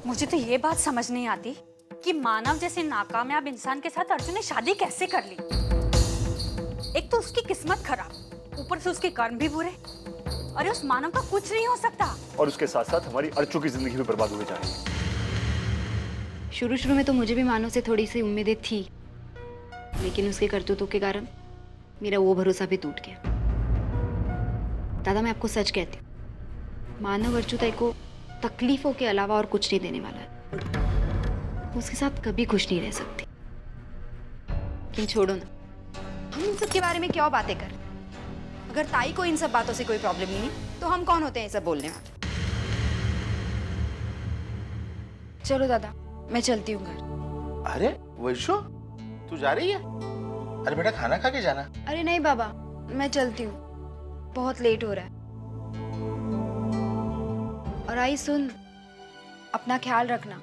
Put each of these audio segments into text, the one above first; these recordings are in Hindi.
मुझे तो ये बात समझ नहीं आती कि मानव जैसे नाकामयाब इंसान के साथ अर्जुन ने शादी कैसे कर ली। एक तो उसकी किस्मत खराब, ऊपर से उसके कर्म भी बुरे। अरे उस मानव का कुछ नहीं हो सकता। और उसके साथ साथ हमारी अर्चू की जिंदगी भी बर्बाद हुए जा रही है। शुरू में तो मुझे भी मानव से थोड़ी सी उम्मीदें थी, लेकिन उसके करतूतों के कारण मेरा वो भरोसा भी टूट गया। दादा, मैं आपको सच कहती हूँ, मानव अर्चुताई को तकलीफों के अलावा और कुछ नहीं देने वाला है। उसके साथ कभी खुश नहीं रह सकती। लेकिन छोड़ो ना, हम इन सब के बारे में क्यों बातें कर। अगर ताई को इन सब बातों से कोई प्रॉब्लम नहीं है तो हम कौन होते हैं ये सब बोलने वाले। चलो दादा, मैं चलती हूँ घर। अरे वैशु, तू जा रही है? अरे बेटा, खाना खा के जाना। अरे नहीं बाबा, मैं चलती हूँ, बहुत लेट हो रहा है। और आई सुन, अपना ख्याल रखना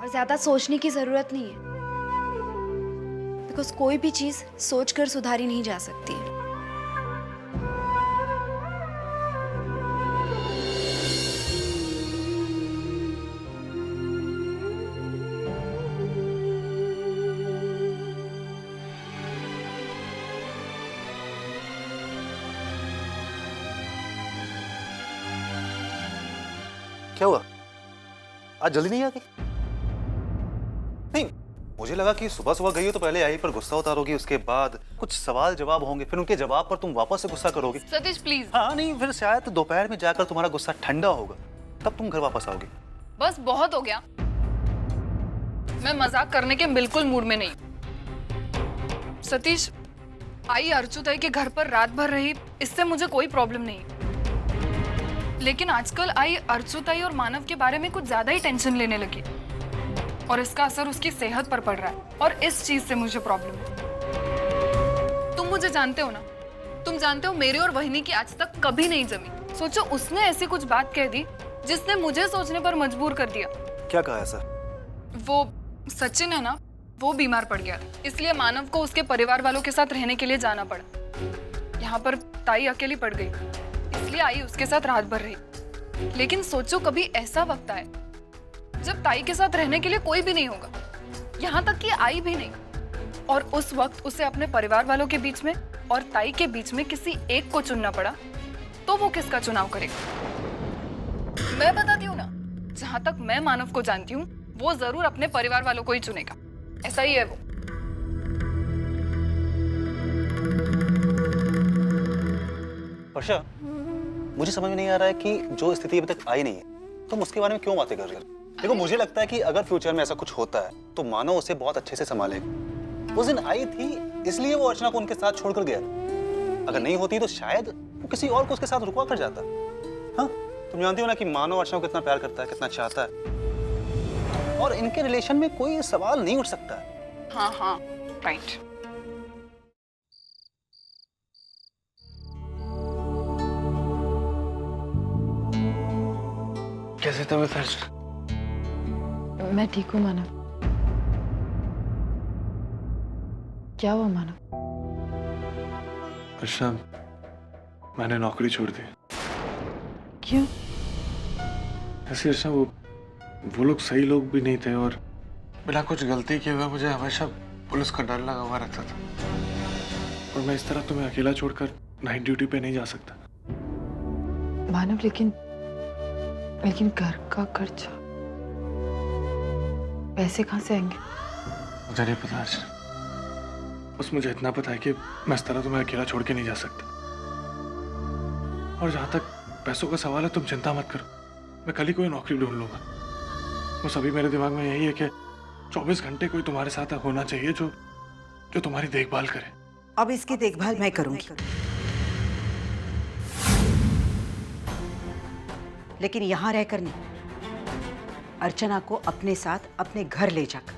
और ज्यादा सोचने की जरूरत नहीं है, बिकॉज कोई भी चीज सोचकर सुधारी नहीं जा सकती है। क्या हुआ? आज जल्दी नहीं आ गई? नहीं, मुझे लगा कि सुबह सुबह गई हो तो पहले आई पर गुस्सा उतारोगी, उसके बाद कुछ सवाल जवाब होंगे, फिर उनके जवाब पर तुम वापस से गुस्सा करोगी। सतीश प्लीज। हाँ नहीं, फिर शायद दोपहर में जाकर तुम्हारा गुस्सा ठंडा होगा, तब तुम घर वापस आओगी। बस बहुत हो गया, मैं मजाक करने के बिल्कुल मूड में नहीं। सतीश, आई अर्चुताई के घर पर रात भर रही, इससे मुझे कोई प्रॉब्लम नहीं, लेकिन आजकल आई अर्चुताई और मानव के बारे में कुछ ज्यादा ही टेंशन लेने लगी और इसका असर उसकी सेहत पर पड़ रहा है और इस चीज से मुझे प्रॉब्लम है। तुम मुझे जानते हो ना, तुम जानते हो मेरे और वहिनी की आज तक कभी नहीं जमी। सोचो उसने ऐसी कुछ बात कह दी जिसने मुझे सोचने पर मजबूर कर दिया। क्या कहा ऐसा? वो सचिन है ना, वो बीमार पड़ गया, इसलिए मानव को उसके परिवार वालों के साथ रहने के लिए जाना पड़ा। यहाँ पर ताई अकेली पड़ गई, इसलिए आई उसके साथ रात भर रही। लेकिन सोचो कभी ऐसा वक्त आए जब ताई के साथ रहने के लिए कोई भी नहीं होगा, यहाँ तक कि आई भी नहीं, और उस वक्त उसे अपने परिवार वालों के बीच में और ताई के बीच में किसी एक को चुनना पड़ा, तो वो किसका चुनाव करेगा? मैं बताती हूँ ना, जहां तक मैं मानव को जानती हूँ, वो जरूर अपने परिवार वालों को ही चुनेगा। ऐसा ही है वो। वर्षा, मुझे समझ में नहीं आ रहा है कि जो स्थिति अभी तक आई नहीं है, तुम उसके बारे में क्यों बातें कर रहे हो? देखो, मुझे लगता है कि अगर फ्यूचर में ऐसा कुछ होता है तो मानव उसे बहुत अच्छे से संभालेगा। उस दिन आई थी इसलिए वो अर्चना को उनके साथ छोड़कर गया। अगर नहीं होती तो शायद वो किसी और को उसके साथ रुकवा कर जाता। हाँ, तुम जानती हो ना कि मानव अर्चना को कितना प्यार करता है, कितना चाहता है, और इनके रिलेशन में कोई सवाल नहीं उठ सकता है। हाँ हाँ, राइट। कैसे तबीयत अर्चना? मैं ठीक हूँ मानव। क्या हुआ मानव? अर्चना, मैंने नौकरी छोड़ दी। क्यों? ऐसे अर्चना, वो लोग सही लोग भी नहीं थे और बिना कुछ गलती किए हुए मुझे हमेशा पुलिस का डर लगा हुआ रहता था, और मैं इस तरह तुम्हें अकेला छोड़कर नाइट ड्यूटी पे नहीं जा सकता। मानव, लेकिन घर का खर्चा, पैसे कहाँ से आएंगे? मुझे नहीं पता अर्चना, बस मुझे इतना पता है कि मैं इस तरह तुम्हें अकेला छोड़ के नहीं जा सकता। और जहाँ तक पैसों का सवाल है, तुम चिंता मत करो, मैं कल ही कोई नौकरी ढूंढ लूंगा। बस अभी मेरे दिमाग में यही है कि 24 घंटे कोई तुम्हारे साथ होना चाहिए जो तुम्हारी देखभाल करे। अब इसकी देखभाल मैं करूंगी, लेकिन यहां रहकर नहीं, अर्चना को अपने साथ अपने घर ले जाकर।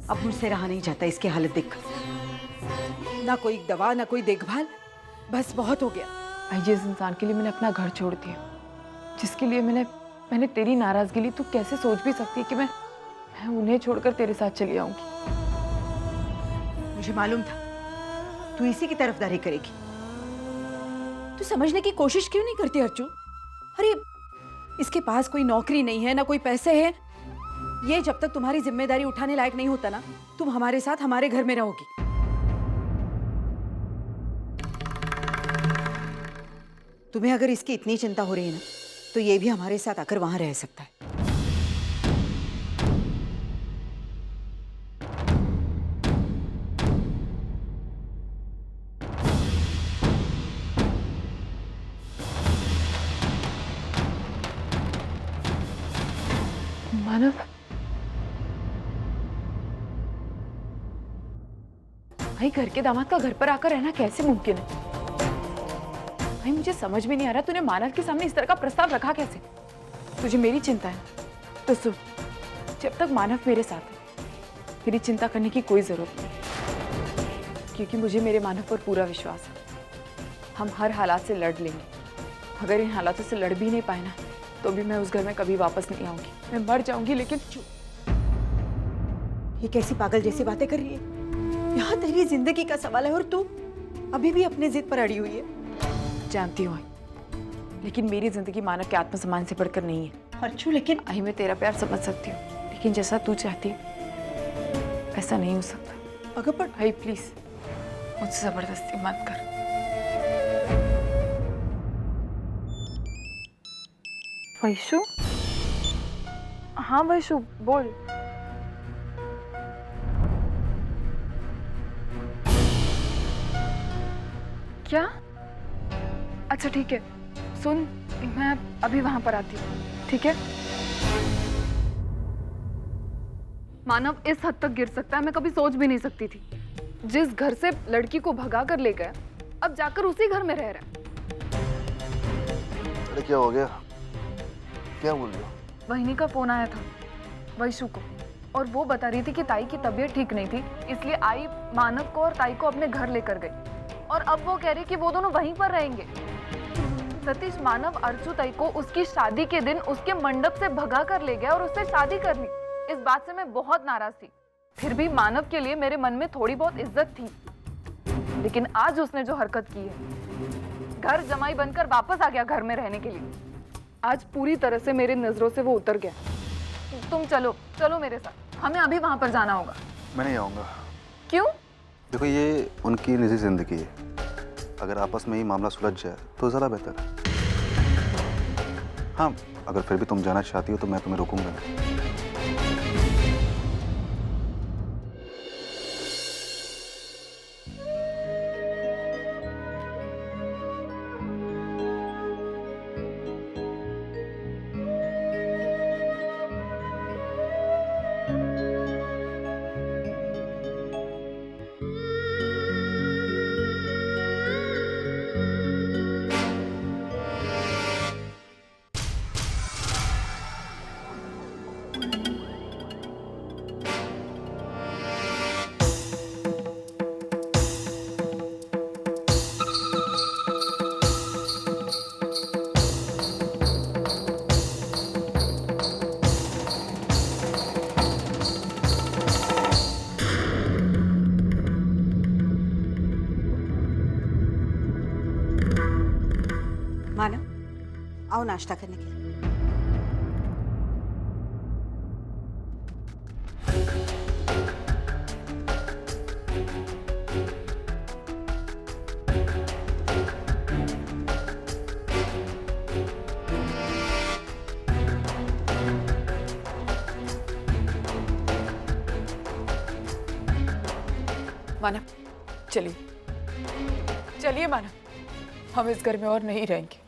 अब मुझसे रहा नहीं जाता इसकी हालत देखकर। ना कोई दवा, ना कोई देखभाल, बस बहुत हो गया। आई, जिस इंसान के लिए मैंने अपना घर छोड़ दिया, जिसके लिए मैंने मैंने तेरी नाराजगी ली, तू कैसे सोच भी सकती है कि मैं उन्हें छोड़कर तेरे साथ चली आऊंगी? मुझे मालूम था तू इसी की तरफदारी करेगी। तू समझने की कोशिश क्यों नहीं करती अर्चू? अरे इसके पास कोई नौकरी नहीं है, ना कोई पैसे हैं। ये जब तक तुम्हारी जिम्मेदारी उठाने लायक नहीं होता ना, तुम हमारे साथ हमारे घर में रहोगी। तुम्हें अगर इसकी इतनी चिंता हो रही है ना, तो ये भी हमारे साथ आकर वहां रह सकता है। मानव, भाई घर के दामाद का घर पर आकर रहना कैसे मुमकिन है? भाई मुझे समझ में नहीं आ रहा, तूने मानव के सामने इस तरह का प्रस्ताव रखा कैसे? तुझे मेरी चिंता है तो सुन, जब तक मानव मेरे साथ है मेरी चिंता करने की कोई जरूरत नहीं, क्योंकि मुझे मेरे मानव पर पूरा विश्वास है। हम हर हालात से लड़ लेंगे। अगर इन हालातों से लड़ भी नहीं पाए ना, तो भी मैं उस घर में कभी वापस नहीं आऊंगी। मैं मर जाऊंगी, लेकिन ये कैसी पागल जैसी बातें कर रही है? यहाँ तेरी जिंदगी का सवाल है और तू अभी भी अपने जिद पर अड़ी हुई है। जानती हूँ, लेकिन मेरी जिंदगी मानव के आत्मसम्मान से बढ़कर नहीं है। अर्चू लेकिन आई मैं तेरा प्यार समझ सकती हूँ, लेकिन जैसा तू चाहती है ऐसा नहीं हो सकता। अगर पर भाई प्लीज मुझसे जबरदस्ती मत कर। वैशु? हाँ वैशु, बोल। क्या? अच्छा ठीक है, सुन, मैं अभी वहां पर आती हूँ, ठीक है? मानव इस हद तक गिर सकता है, मैं कभी सोच भी नहीं सकती थी। जिस घर से लड़की को भगा कर ले गया, अब जाकर उसी घर में रह रहा है। अरे क्या हो गया? क्या बोल रहे हो? वहिनी का फोन आया था वैशु को, और वो बता रही थी कि ताई की तबीयत ठीक नहीं थी, इसलिए आई मानव को और ताई को अपने घर लेकर गई, और अब वो कह रही कि वो दोनों वहीं पर रहेंगे। सतीश, मानव अर्चू ताई को उसकी शादी के दिन उसके मंडप से भगा कर ले गया और उससे शादी कर ली। इस बात से मैं बहुत नाराज थी। फिर भी मानव के लिए मेरे मन में थोड़ी बहुत इज्जत थी, लेकिन आज उसने जो हरकत की है, घर जमाई बनकर वापस आ गया घर में रहने के लिए। आज पूरी तरह से मेरी नजरों से वो उतर गया। तुम चलो चलो मेरे साथ, हमें अभी वहां पर जाना होगा। मैं नहीं आऊँगा। क्यों? देखो, ये उनकी निजी जिंदगी है। अगर आपस में ही मामला सुलझ जाए तो ज़रा बेहतर है। हाँ, अगर फिर भी तुम जाना चाहती हो तो मैं तुम्हें रोकूंगा नहीं। मानव, आओ नाश्ता करने के लिए। मानव, चलिए चलिए मानव, हम इस घर में और नहीं रहेंगे।